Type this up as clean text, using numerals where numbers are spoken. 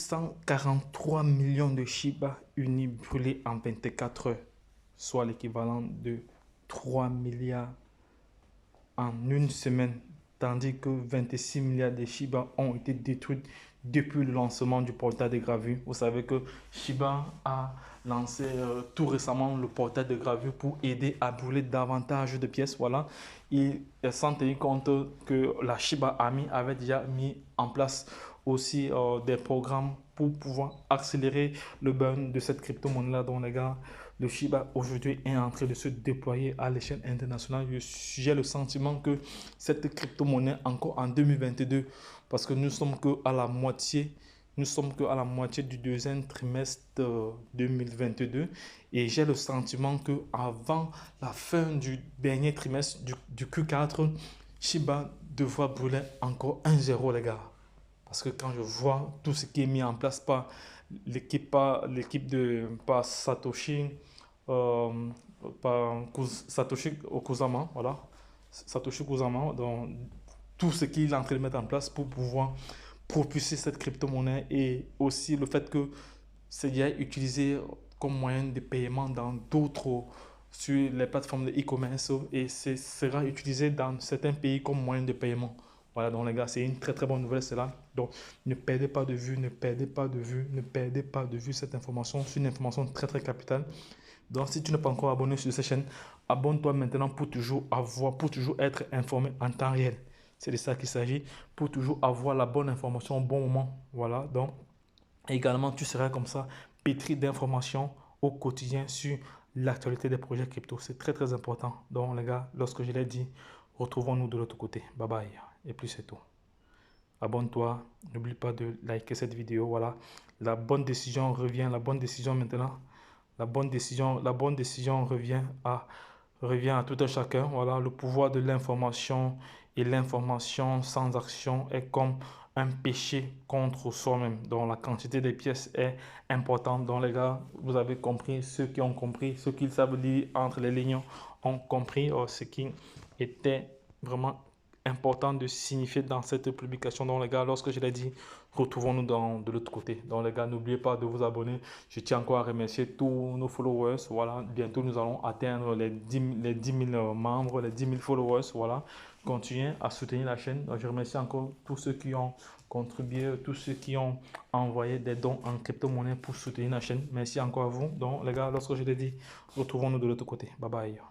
143 millions de Shiba Inu brûlés en 24 heures, soit l'équivalent de 3 milliards en une semaine, tandis que 26 milliards de Shiba ont été détruits depuis le lancement du portail de gravure. Vous savez que Shiba a lancé tout récemment le portail de gravure pour aider à brûler davantage de pièces. Voilà. Et sans tenir compte que la Shiba Army avait déjà mis en place aussi des programmes pour pouvoir accélérer le burn de cette crypto-monnaie-là, dont les gars, le Shiba aujourd'hui est en train de se déployer à l'échelle internationale. J'ai le sentiment que cette crypto-monnaie, encore en 2022, parce que nous sommes qu'à la moitié, du deuxième trimestre 2022, et j'ai le sentiment que avant la fin du dernier trimestre du Q4, Shiba devra brûler encore 1-0, les gars. Parce que quand je vois tout ce qui est mis en place par l'équipe de par Satoshi, euh, par Satoshi Kusama, voilà, Satoshi Kusama, donc tout ce qu'il est en train de mettre en place pour pouvoir propulser cette crypto-monnaie, et aussi le fait que c'est déjà utilisé comme moyen de paiement dans d'autres, sur les plateformes de e-commerce, et sera utilisé dans certains pays comme moyen de paiement. Voilà, donc les gars, c'est une très très bonne nouvelle cela. Donc ne perdez pas de vue, ne perdez pas de vue, ne perdez pas de vue cette information. C'est une information très très capitale. Donc si tu n'es pas encore abonné sur cette chaîne, abonne-toi maintenant pour toujours avoir, pour toujours être informé en temps réel. C'est de ça qu'il s'agit, pour toujours avoir la bonne information au bon moment. Voilà, donc également tu seras comme ça pétri d'informations au quotidien sur l'actualité des projets crypto. C'est très très important. Donc les gars, lorsque je l'ai dit, retrouvons-nous de l'autre côté. Bye bye. Et puis c'est tout. Abonne-toi. N'oublie pas de liker cette vidéo. Voilà. La bonne décision revient. La bonne décision maintenant. La bonne décision revient à tout un chacun. Voilà. Le pouvoir de l'information, et l'information sans action est comme un péché contre soi-même. Donc la quantité des pièces est importante. Donc les gars, vous avez compris, ceux qui ont compris, ceux qui savent lire entre les lignes ont compris ce qui était vraiment important de signifier dans cette publication. Donc les gars, lorsque je l'ai dit, retrouvons-nous de l'autre côté. Donc les gars, n'oubliez pas de vous abonner. Je tiens encore à remercier tous nos followers. Voilà, bientôt nous allons atteindre les 10 000 membres, les 10 000 followers. Voilà, continuez à soutenir la chaîne. Donc, je remercie encore tous ceux qui ont contribué, tous ceux qui ont envoyé des dons en crypto-monnaie pour soutenir la chaîne. Merci encore à vous. Donc les gars, lorsque je l'ai dit, retrouvons-nous de l'autre côté. Bye bye.